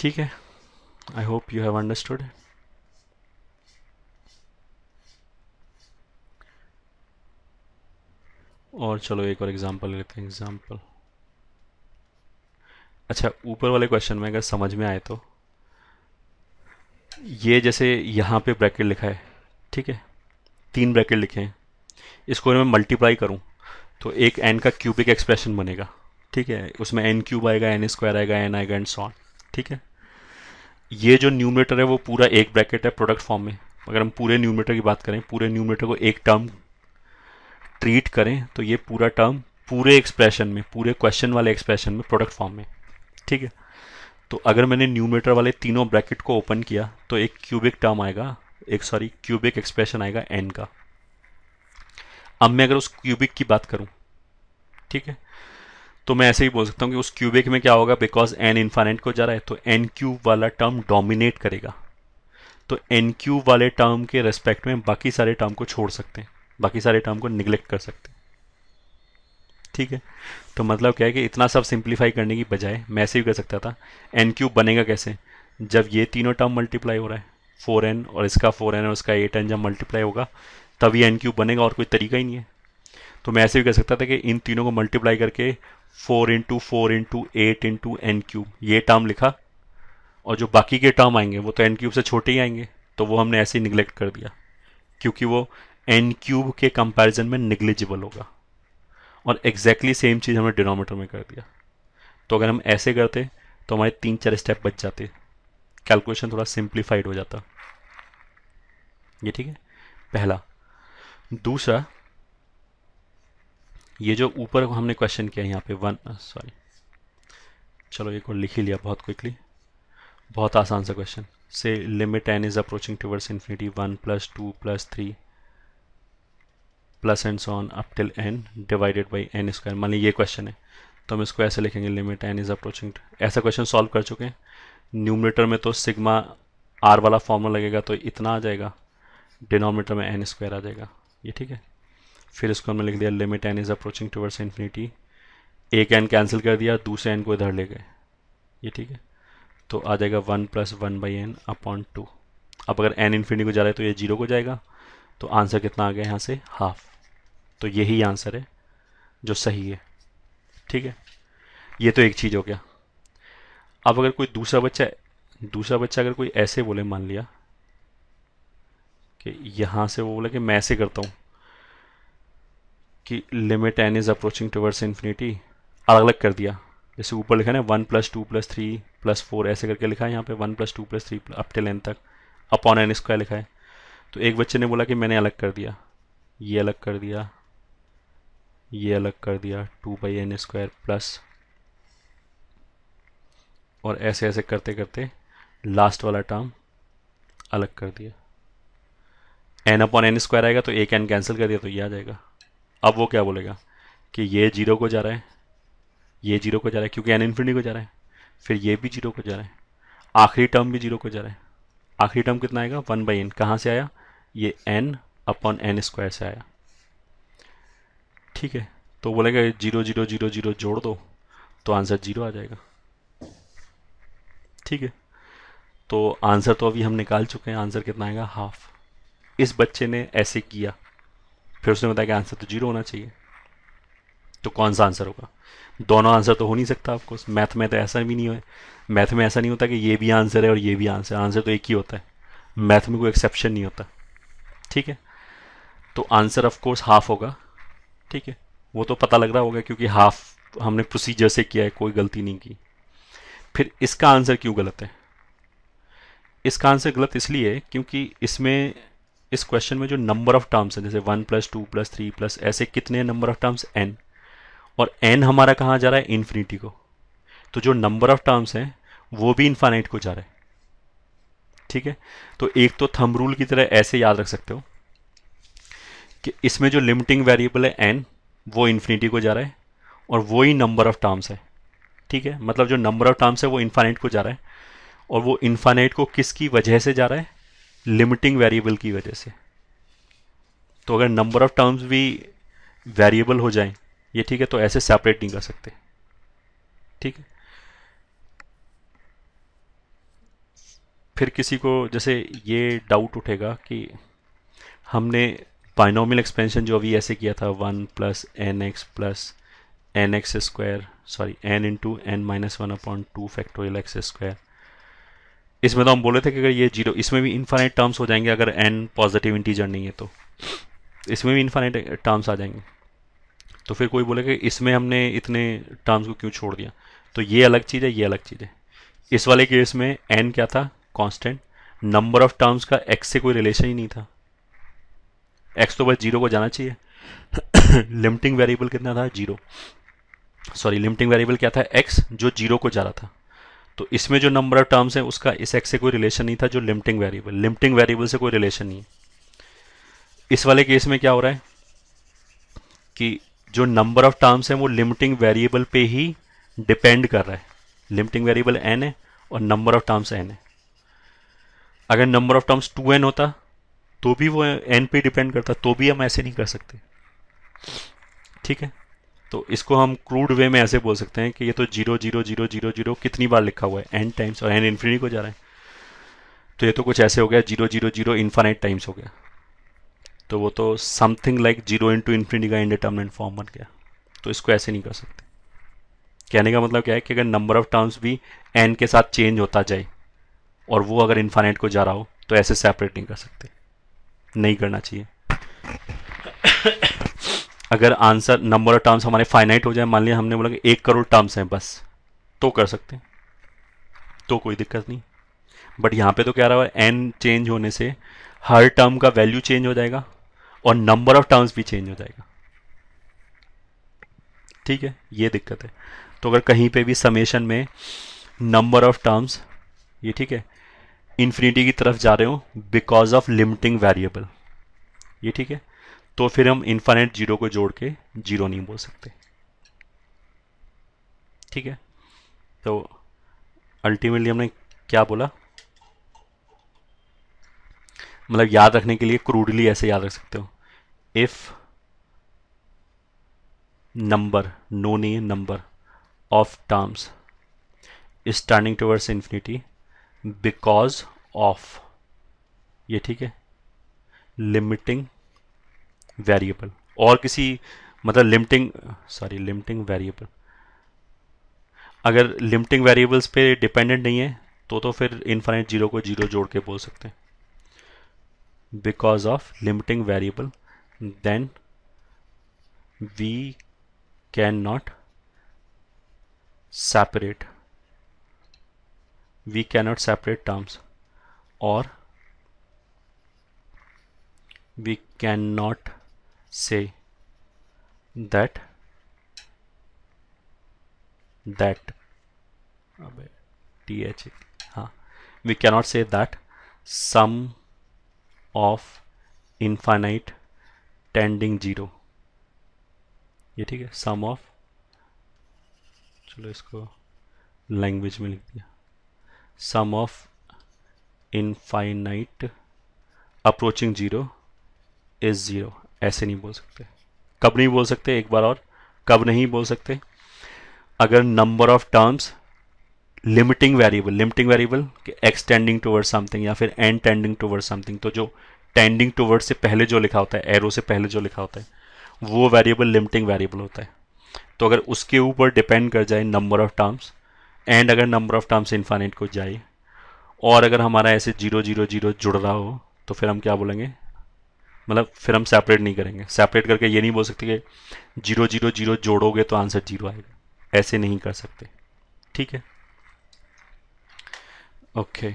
ठीक है, I hope you have understood. और चलो एक और एग्जांपल लेते हैं। एग्जांपल, अच्छा ऊपर वाले क्वेश्चन में अगर समझ में आए तो ये जैसे यहाँ पे ब्रैकेट लिखा है, ठीक है, तीन ब्रैकेट लिखे हैं, इसको मैं मल्टीप्लाई करूँ तो एक एन का क्यूबिक एक्सप्रेशन बनेगा। ठीक है, उसमें एन क्यूब आएगा, एन स्क्वायर आएगा, एन आएगा एंड सो ऑन। ठीक है, ये जो न्यूमरेटर है वो पूरा एक ब्रैकेट है प्रोडक्ट फॉर्म में। अगर हम पूरे न्यूमरेटर की बात करें, पूरे न्यूमरेटर को एक टर्म ट्रीट करें तो ये पूरा टर्म पूरे एक्सप्रेशन में, पूरे क्वेश्चन वाले एक्सप्रेशन में प्रोडक्ट फॉर्म में। ठीक है, तो अगर मैंने न्यूमरेटर वाले तीनों ब्रैकेट को ओपन किया तो एक क्यूबिक टर्म आएगा, एक सॉरी क्यूबिक एक्सप्रेशन आएगा एन का। अब मैं अगर उस क्यूबिक की बात करूं, ठीक है, तो मैं ऐसे ही बोल सकता हूं कि उस क्यूबिक में क्या होगा, बिकॉज एन इनफाइनाइट को जा रहा है तो एन क्यूब वाला टर्म डोमिनेट करेगा। तो एन क्यूब वाले टर्म के रेस्पेक्ट में बाकी सारे टर्म को छोड़ सकते हैं, बाकी सारे टर्म को निग्लेक्ट कर सकते हैं। ठीक है, तो मतलब क्या है कि इतना सब सिंप्लीफाई करने की बजाय मैं ऐसे भी कर सकता था। एन क्यूब बनेगा कैसे, जब ये तीनों टर्म मल्टीप्लाई हो रहा है, 4n और इसका 4n और इसका 8n जब मल्टीप्लाई होगा तभी एन क्यूब बनेगा, और कोई तरीका ही नहीं है। तो मैं ऐसे भी कर सकता था कि इन तीनों को मल्टीप्लाई करके 4 into 4 into 8 into n cube ये टर्म लिखा, और जो बाकी के टर्म आएंगे वो तो एन क्यूब से छोटे ही आएंगे, तो वो हमने ऐसे ही निगलेक्ट कर दिया क्योंकि वो एन क्यूब के कंपैरिजन में निग्लिजिबल होगा। और एग्जैक्टली सेम चीज़ हमने डिनोमीटर में कर दिया। तो अगर हम ऐसे करते तो हमारे 3-4 स्टेप बच जाते, कैलकुलेशन थोड़ा सिंप्लीफाइड हो जाता। ये ठीक है, पहला। दूसरा, ये जो ऊपर हमने क्वेश्चन किया यहाँ पे वन, सॉरी चलो एक और लिख ही लिया बहुत क्विकली, बहुत आसान सा क्वेश्चन से, limit n is approaching towards infinity 1+2+3 plus and so on up till n divided by n square. मान ली ये क्वेश्चन है तो हम इसको ऐसे लिखेंगे, लिमिट एन इज अप्रोचिंग। ऐसा क्वेश्चन सॉल्व कर चुके हैं। न्यूमरेटर में तो सिग्मा आर वाला फॉर्मूला लगेगा तो इतना आ जाएगा, डिनोमिनेटर में एन स्क्वायर आ जाएगा। ये ठीक है, फिर इसको हमने लिख दिया limit n is approaching towards infinity, एक एन कैंसिल कर दिया, दूसरे एन को इधर ले गए। ये ठीक है, तो आ जाएगा 1+1/n/2। अब अगर एन इन्फिनिटी को जा रहा है तो ये जीरो को जाएगा, तो आंसर कितना आ गया यहाँ से, हाफ। तो यही आंसर है जो सही है। ठीक है, ये तो एक चीज़ हो गया। अब अगर कोई दूसरा बच्चा अगर कोई ऐसे बोले, मान लिया कि यहाँ से वो बोले कि मैं ऐसे करता हूँ कि limit n is approaching towards infinity, अलग अलग कर दिया, जैसे ऊपर लिखा है ना 1+2+3+4 ऐसे करके लिखा है, यहाँ पे 1+2+3 अप टिल एन तक अपॉन एन स्क्वायर लिखा है। तो एक बच्चे ने बोला कि मैंने अलग कर दिया, ये अलग कर दिया, ये अलग कर दिया 2/n² प्लस, और ऐसे ऐसे करते करते लास्ट वाला टर्म अलग कर दिया। n/n² आएगा तो एक n कैंसिल कर दिया तो ये आ जाएगा। अब वो क्या बोलेगा कि ये जीरो को जा रहा है, ये जीरो को जा रहा है क्योंकि n इन्फिनिटी को जा रहा है, फिर ये भी जीरो को जा रहा है, आखिरी टर्म भी जीरो को जा रहा है। आखिरी टर्म कितना आएगा, 1/n। कहाँ से आया, ये n/n² से आया। ठीक है, तो बोलेगा 0 0 0 0 जोड़ दो तो आंसर जीरो आ जाएगा। ठीक है, तो आंसर तो अभी हम निकाल चुके हैं, आंसर कितना आएगा, हाफ। इस बच्चे ने ऐसे किया, फिर उसने बताया कि आंसर तो जीरो होना चाहिए। तो कौन सा आंसर होगा, दोनों आंसर तो हो नहीं सकता। आपको मैथ में तो ऐसा भी नहीं है, मैथ में ऐसा नहीं होता कि ये भी आंसर है और ये भी आंसर, आंसर तो एक ही होता है। मैथ में कोई एक्सेप्शन नहीं होता। ठीक है, तो आंसर ऑफ कोर्स हाफ होगा। ठीक है, वो तो पता लग रहा होगा क्योंकि हाफ हमने प्रोसीजर से किया है, कोई गलती नहीं की। फिर इसका आंसर क्यों गलत है, इसका आंसर गलत इसलिए क्योंकि इसमें, इस क्वेश्चन में जो नंबर ऑफ टर्म्स है, जैसे 1+2+3 प्लस ऐसे कितने नंबर ऑफ टर्म्स, n, और n हमारा कहाँ जा रहा है, इन्फिनिटी को। तो जो नंबर ऑफ टर्म्स हैं वो भी इनफाइनाइट को जा रहा है। ठीक है, तो एक तो थंब रूल की तरह ऐसे याद रख सकते हो कि इसमें जो लिमिटिंग वेरिएबल है n, वो इन्फिनिटी को जा रहा है और वो ही नंबर ऑफ टर्म्स है। ठीक है, मतलब जो नंबर ऑफ टर्म्स है वो इनफाइनाइट को जा रहा है, और वो इनफाइनाइट को किसकी वजह से जा रहा है, लिमिटिंग वेरिएबल की वजह से। तो अगर नंबर ऑफ टर्म्स भी वेरिएबल हो जाए, ये ठीक है, तो ऐसे सेपरेट नहीं कर सकते। ठीक है, फिर किसी को जैसे ये डाउट उठेगा कि हमने बाइनोमियल एक्सपेंशन जो अभी ऐसे किया था 1 plus n x square sorry n into n minus 1/2 factorial x square, इसमें तो हम बोले थे कि अगर ये जीरो, इसमें भी इनफाइनाइट टर्म्स हो जाएंगे अगर एन पॉजिटिव इंटीजर नहीं है तो इसमें भी इनफाइनाइट टर्म्स आ जाएंगे। तो फिर कोई बोलेगा इसमें हमने इतने टर्म्स को क्यों छोड़ दिया, तो ये अलग चीज़ है, ये अलग चीज़ है। इस वाले केस में एन क्या था, कांस्टेंट, नंबर ऑफ टर्म्स का एक्स से कोई रिलेशन ही नहीं था, एक्स तो बस जीरो को जाना चाहिए। लिमिटिंग वेरिएबल कितना था, जीरो, सॉरी लिमिटिंग वेरिएबल क्या था, एक्स, जो जीरो को जा रहा था। तो इसमें जो नंबर ऑफ टर्म्स है उसका इस एक्स से कोई रिलेशन नहीं था, जो लिमिटिंग वेरिएबल से कोई रिलेशन नहीं है। इस वाले केस में क्या हो रहा है कि जो नंबर ऑफ टर्म्स है वो लिमिटिंग वेरिएबल पे ही डिपेंड कर रहा है। लिमिटिंग वेरिएबल एन है और नंबर ऑफ टर्म्स एन है। अगर नंबर ऑफ टर्म्स 2n होता तो भी वो एन पे डिपेंड करता, तो भी हम ऐसे नहीं कर सकते। ठीक है, तो इसको हम क्रूड वे में ऐसे बोल सकते हैं कि ये तो 0 0 0 0 0 कितनी बार लिखा हुआ है, एन टाइम्स, और एन इन्फिनिटी को जा रहा है, तो ये तो कुछ ऐसे हो गया 0 0 0 इन्फाइनाइट टाइम्स हो गया। तो वो तो समथिंग लाइक 0 इंटू इन्फिनिटी का इंडिटर्मिनेंट फॉर्म बन गया। तो इसको ऐसे नहीं कर सकते। कहने का मतलब क्या है कि अगर नंबर ऑफ टर्म्स भी एन के साथ चेंज होता जाए और वो अगर इन्फाइनाइट को जा रहा हो तो ऐसे सेपरेट नहीं कर सकते, नहीं करना चाहिए। अगर आंसर नंबर ऑफ टर्म्स हमारे फाइनाइट हो जाए, मान लिया हमने बोला कि 1 करोड़ टर्म्स हैं बस, तो कर सकते हैं, तो कोई दिक्कत नहीं। बट यहाँ पे तो क्या रहा है, एन चेंज होने से हर टर्म का वैल्यू चेंज हो जाएगा और नंबर ऑफ टर्म्स भी चेंज हो जाएगा। ठीक है, ये दिक्कत है। तो अगर कहीं पे भी समेशन में नंबर ऑफ टर्म्स, ये ठीक है, इन्फिनिटी की तरफ जा रहे हो बिकॉज ऑफ लिमिटिंग वेरिएबल, ये ठीक है, तो फिर हम इन्फाइनाइट जीरो को जोड़ के जीरो नहीं बोल सकते। ठीक है, तो अल्टीमेटली हमने क्या बोला, मतलब याद रखने के लिए क्रूडली ऐसे याद रख सकते हो, इफ नंबर, नो नहीं, number of terms is turning towards infinity because of, ये ठीक है, लिमिटिंग वेरिएबल, और किसी मतलब लिमिटिंग वेरिएबल, अगर लिमिटिंग वेरिएबल्स पे डिपेंडेंट नहीं है तो फिर इनफाइनाइट जीरो को जीरो जोड़ के बोल सकते हैं, because of limiting variable then we can not separate terms, और we cannot say that अबे th, हाँ, we cannot say that sum of infinite tending zero, ये ठीक है, sum of, चलो इसको लैंग्वेज में लिख दिया, sum of infinite approaching zero is zero, ऐसे नहीं बोल सकते। कब नहीं बोल सकते, एक बार और, कब नहीं बोल सकते, अगर number of terms limiting variable कि एक्स टेंडिंग टुवर्ड समथिंग या फिर एन टेंडिंग टुवर्ड समथिंग, तो जो टेंडिंग टुवर्ड से पहले जो लिखा होता है, एरो से पहले जो लिखा होता है, वो वेरिएबल लिमिटिंग वेरिएबल होता है। तो अगर उसके ऊपर डिपेंड कर जाए नंबर ऑफ टर्म्स, एंड अगर नंबर ऑफ टर्म्स इन्फाइनाइट को जाए, और अगर हमारा ऐसे 0 0 0 जुड़ रहा हो, तो फिर हम क्या बोलेंगे, मतलब फिर हम सेपरेट नहीं करेंगे। सेपरेट करके ये नहीं बोल सकते कि 0 0 0 जोड़ोगे तो आंसर जीरो आएगा, ऐसे नहीं कर सकते। ठीक है, ओके।